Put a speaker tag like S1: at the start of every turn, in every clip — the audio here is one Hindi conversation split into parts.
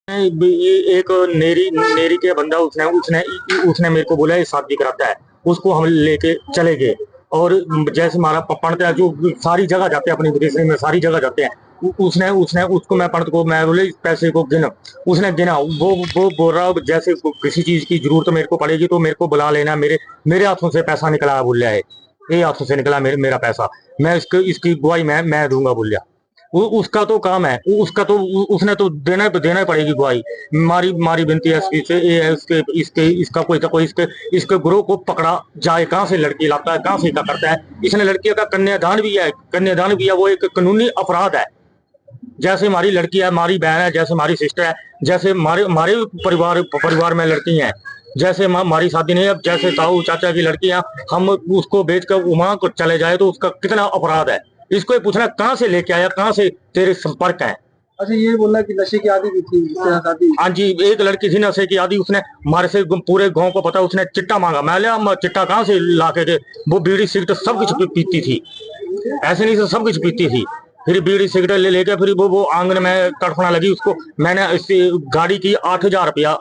S1: ये एक नेरी नेरी के बंदा उसने उसने उसने मेरे को बोला ये शादी कराता है। उसको हम लेके चले गए। और जैसे हमारा पंडित है जो सारी जगह जाते हैं, अपनी विदेश में सारी जगह जाते हैं। उसने उसने उसको मैं पंडित को मैं बोले इस पैसे को गिन। उसने गिना। वो बोल रहा जैसे किसी चीज की जरूरत मेरे को पड़ेगी तो मेरे को बुला लेना। मेरे मेरे हाथों से पैसा निकला बोल रहा है। ये हाथों से निकला मेरा पैसा। मैं इसकी गुआई मैं दूंगा बोल रहा। उसका तो काम है। उसका तो उसने तो देना ही पड़ेगी गवाही। मारी मारी बिनती है एसपी से ये है इसके इसके इसका कोई कोई इसके गुरु को पकड़ा जाए। कहाँ से लड़की लाता है, कहाँ से क्या करता है। इसने लड़की का कन्यादान भी है। कन्यादान भी है, वो एक कानूनी अपराध है। जैसे हमारी लड़की है, हमारी बहन है, जैसे हमारी सिस्टर है, जैसे हमारे हमारे परिवार में लड़की है। जैसे हमारी शादी नहीं है, अब जैसे ताऊ चाचा की लड़कियां हम उसको बेचकर वहां को चले जाए तो उसका कितना अपराध है। इसको ये पूछना कहाँ से लेके आया, कहाँ से तेरे संपर्क है।
S2: अच्छा, ये बोलना कि नशे की आदी भी थी इसके साथ शादी।
S1: हाँ जी, एक लड़की थी नशे की आदि। उसने हमारे से पूरे गांव को पता, उसने चिट्टा मांगा। मैं लिया चिट्टा कहाँ से ला के दे। वो बीड़ी सिगरेट सब कुछ पीती थी। ऐसे नहीं से सब कुछ पीती थी। फिर बीड़ी सिगरेट ले लेके फिर वो आंगन में तड़फना लगी। उसको मैंने इससे गाड़ी की 8,000 रुपया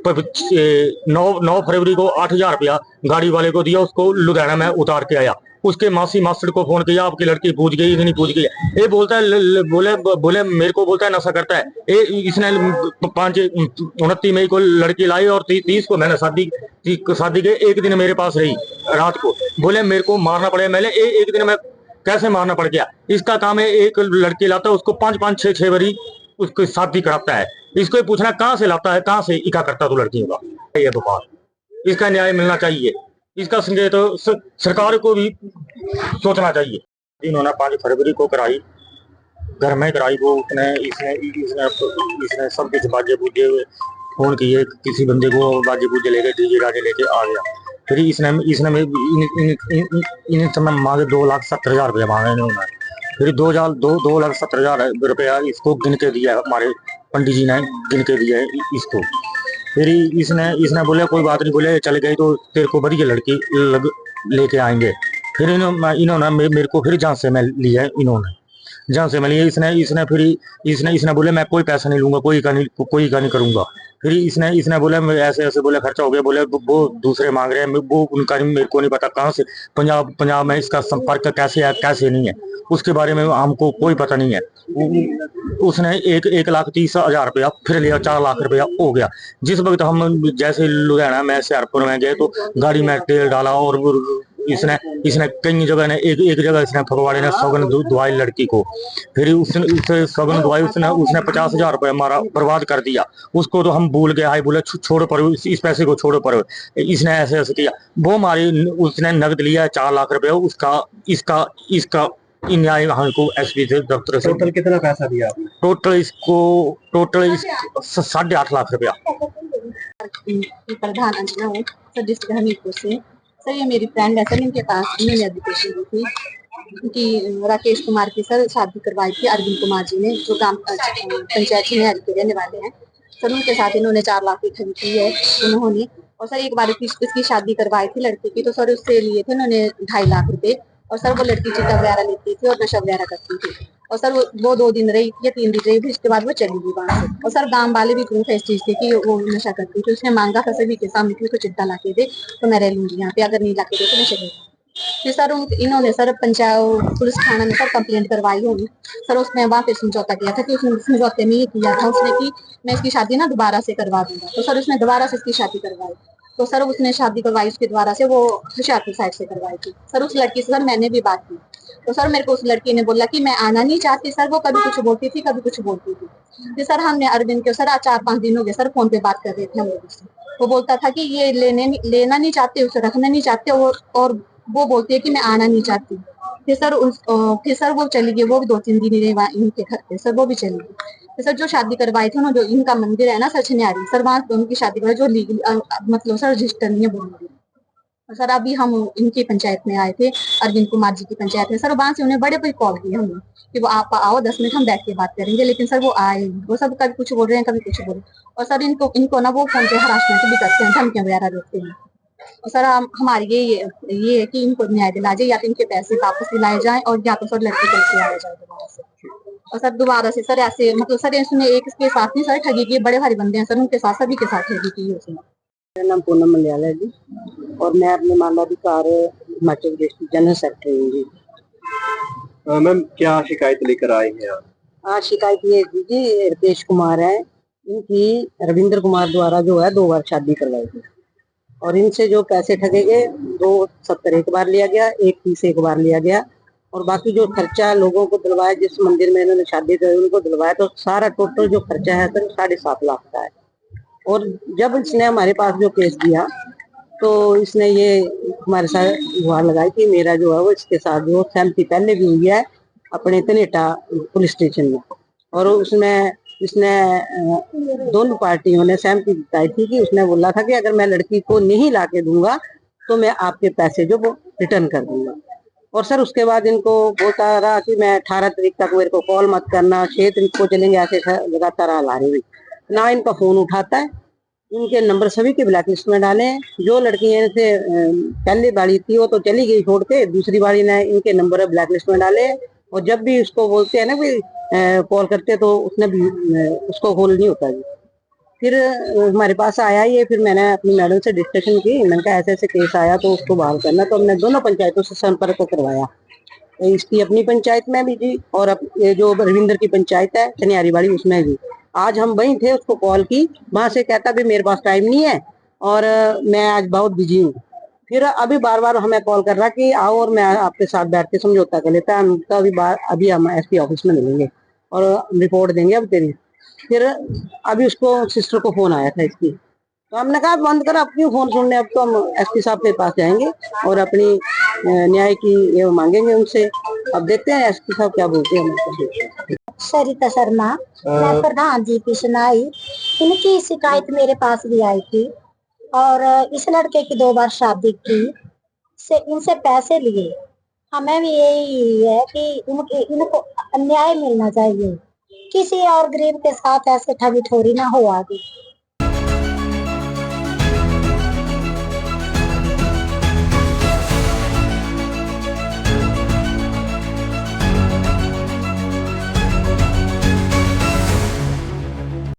S1: 9 फरवरी को 8,000 रुपया गाड़ी वाले को दिया। उसको लुधियाना में उतार के आया। उसके मासी मास्टर को फोन किया, आपकी लड़की पूछ गई कि नहीं पूछ गई। ये बोलता है बोले बोले मेरे को बोलता है नशा करता है। ये इसने 29 मई को लड़की लाई और 30 को मैंने शादी के एक दिन मेरे पास रही रात को। बोले मेरे को मारना पड़े। मैंने एक दिन में कैसे मारना पड़ गया। इसका काम है एक लड़की लाता है, उसको 5-5 6-6 बारी उसकी शादी कराता है। इसको ये पूछना कहाँ से लाता है, कहाँ से इका करता तू लड़कियों का। ये बात इसका न्याय मिलना चाहिए। इसका संकेत तो सरकार को भी सोचना चाहिए। इन्होंने 5 फरवरी को कराई, घर में कराई। वो उसने इसने इसने इसने सब कुछ बाजे बूजे फोन किए, किसी बंदे को बाजे बूजे लेके डीजे गाजे लेके आ गया। फिर इसने इसने इन समय मांगे 2,70,000 रुपया मांगे इन्होंने। फिर 2,70,000 रुपया इसको गिन के दिया। हमारे पंडित जी ने गिन के दिया इसको। फिर इसने इसने बोले कोई बात नहीं, बोले चले गई तो तेरे को बढ़िया लड़की लेके आएंगे। फिर इन्होंने मेरे को फिर झांसे में लिया। इन्होंने जहाँ से मिली इसने इसने फिर इसने इसने बोले मैं कोई पैसा नहीं लूंगा, कोई का नहीं करूंगा। फिर इसने इसने बोले ऐसे ऐसे बोले खर्चा हो गया। बोले वो दूसरे मांग रहे हैं, वो उनका मेरे को नहीं पता कहाँ से पंजाब में इसका संपर्क कैसे है कैसे नहीं है, उसके बारे में हमको कोई पता नहीं है। उसने 1,30,000 रुपया फिर लिया, 4 लाख रुपया हो गया। जिस वक्त हम जैसे लुधियाना में शहरपुर में गए तो गाड़ी में तेल डाला और इसने इसने कई जगह ने एक जगह इसने फगवाड़े ने सौगन दवाई लड़की को। फिर उसने उसे सौगन दवाई उसने उसने 50,000 रुपया हमारा बर्बाद कर दिया। उसको तो हम भूल गए। हाई बोले छोड़ो पर इस पैसे को छोड़ो पर। इसने ऐसे ऐसे किया। वो हमारी उसने नकद लिया 4 लाख रुपया। उसका इसका इसका न्याय हमको एसपी से दफ्तर से।
S2: टोटल कितना पैसा दिया आपने?
S1: टोटल 8.5 लाख रुपया।
S3: प्रधान अंजना हूँ सर, डिस्ट्रिक्ट हमीरपुर से। सर ये मेरी फ्रेंड है सर, इनके पास मैंने एजुकेशन दी थी कि राकेश कुमार की सर शादी करवाई थी अरविंद कुमार जी ने, जो ग्राम पंचायत में के रहने वाले हैं सर। उनके साथ इन्होंने 4 लाख की खरीद की है उन्होंने। और सर एक बार इसकी शादी करवाई थी लड़के की, तो सर उससे लिए थे उन्होंने 2.5 लाख रुपए। और सर वो लड़की चिट्टा वगैरह लेती थी और नशा वगैरह करती थी। और सर वो 2 दिन रही या 3 दिन रही, फिर उसके बाद वो चली गई वहां से। और सर गांव वाले भी प्रूफ है इस चीज के कि वो नशा करती थी। उसने मांगा था सभी के सामने कि उसको चिट्टा ला के दे तो मैं रह लूंगी यहाँ पे, अगर नहीं ला के दे तो मैं चली। फिर सर इन्होंने सर पंचायत पुलिस थाना में सर कंप्लेंट करवाई होगी सर। उसने वहाँ पे समझौता किया था कि उसने समझौते में ये किया था उसने कि मैं इसकी शादी ना दोबारा से करवा दूंगा। तो सर उसने दोबारा से इसकी शादी करवाई। तो सर उसने शादी करवाई उसके द्वारा से, वो हुशियारपुर साइड से करवाई थी सर। उस लड़की से सर मैंने भी बात की। तो सर मेरे को उस लड़की ने बोला कि मैं आना नहीं चाहती सर। वो कभी कुछ बोलती थी कभी कुछ बोलती थी। फिर सर हमने अरविंद के सर 4-5 दिन हो गए सर फोन पे बात कर रहे थे हम लोगों से। वो बोलता था कि ये लेना नहीं चाहते, उसे रखना नहीं चाहते। और वो बोलती है कि मैं आना नहीं चाहती। फिर सर वो चली गई। वो भी 2-3 दिन ही रहे इनके घर पे सर, वो भी चली गई। तो सर जो शादी करवाई थी ना, जो इनका मंदिर है ना सर छनियारी सर, वहाँ उनकी शादी करवाई जो लीगल मतलब सर रजिस्टर नहीं है बोल। सर अभी हम इनकी पंचायत में आए थे, अरविंद कुमार जी की पंचायत है सर। वहां से उन्हें बड़े बड़े कॉल किए हमने कि वो आप आओ 10 मिनट हम बैठ के बात करेंगे, लेकिन सर वो आए। वो सब कभी कुछ बोल रहे हैं कभी कुछ बोल रहे हैं। और सर इनको ना वो फोन पे हरासमेंट भी करते हैं, धमकियां वगैरह देते हैं। और सर हमारी ये है कि इनको न्याय दिला जाए, या तो इनके पैसे वापस दिलाए जाए और या तो सर लड़की को लेके आया जाए दोबारा से। और सर दोबारा से सर ऐसे मतलब सर इसने एक इसके साथ नहीं सर ठगी की, बड़े भारी बंदे हैं सर, उनके साथ सभी के साथ ठगी की है उसने।
S4: मेरा नाम पूनम मलयाल है जी, और मैं अपने मानवाधिकार हिमाचल प्रदेश की जनरल सेक्रेटरी हूँ जी।
S2: मैम क्या शिकायत लेकर आए हैं आप?
S4: आज शिकायत ये थी जी, रितेश कुमार है, इनकी रविंद्र कुमार द्वारा जो है 2 बार शादी करवाई थी, और इनसे जो पैसे ठगे गए 270 एक बार लिया गया, 130 एक बार लिया गया, और बाकी जो खर्चा लोगों को दिलवाया, जिस मंदिर में इन्होंने शादी करी उनको दिलवाया, तो सारा टोटल जो खर्चा है सर 7.5 लाख का है। और जब इसने हमारे पास जो केस दिया तो इसने ये हमारे साथ गुहार लगाई कि मेरा जो है वो इसके साथ जो सहमति पहले भी हुई है अपने तनेटा पुलिस स्टेशन में, और उसमें इसने दोनों पार्टियों ने सहमति जताई थी कि उसने बोला था कि अगर मैं लड़की को नहीं ला के दूंगा तो मैं आपके पैसे जो वो रिटर्न कर दूंगा। और सर उसके बाद इनको बोलता रहा कि मैं 18 तारीख तक मेरे को कॉल मत करना, 6 तारीख को चलेंगे, ऐसे लगातार हला रही हुई, ना इनका फोन उठाता है। इनके नंबर सभी के ब्लैक लिस्ट में डाले हैं। जो लड़की इनसे पहली बारी थी वो तो चली गई छोड़ के, दूसरी बारी ने इनके नंबर ब्लैक लिस्ट में डाले, और जब भी उसको बोलते हैं ना भी कॉल करते तो उसने भी उसको कॉल नहीं होता जी। फिर हमारे पास आया ये, फिर मैंने अपनी मैडम से डिस्कशन की, मैंने कहा ऐसे ऐसे केस आया तो उसको बहाल करना, तो हमने दोनों पंचायतों से संपर्क करवाया, इसकी अपनी पंचायत में भी जी, और ये जो रविंद्र की पंचायत है चनियारी वाली उसमें भी। आज हम वहीं थे, उसको कॉल की, वहां से कहता भी मेरे पास टाइम नहीं है और मैं आज बहुत बिजी हूँ। फिर अभी बार बार हमें कॉल कर रहा कि आओ और मैं आपके साथ बैठ के समझौता कर लेता है, हम तो अभी हम एसपी ऑफिस में मिलेंगे और रिपोर्ट देंगे अब तेरी। फिर अभी उसको सिस्टर को फोन आया था इसकी, तो हमने कहा बंद कर, अब क्यों फोन सुनने, अब तो हम एसपी साहब के पास जाएंगे और अपनी न्याय की ये मांगेंगे उनसे। अब देखते हैं एसपी साहब क्या बोलते हैं।
S5: सरिता शर्मा, मैं प्रधान जी की सुनाई। इनकी शिकायत मेरे पास भी आई थी, और इस लड़के की 2 बार शादी की, से इनसे पैसे लिए। हमें भी यही है कि इनको अन्याय मिलना चाहिए, किसी और गरीब के साथ ऐसे ठगी ठोरी ना हो आगे।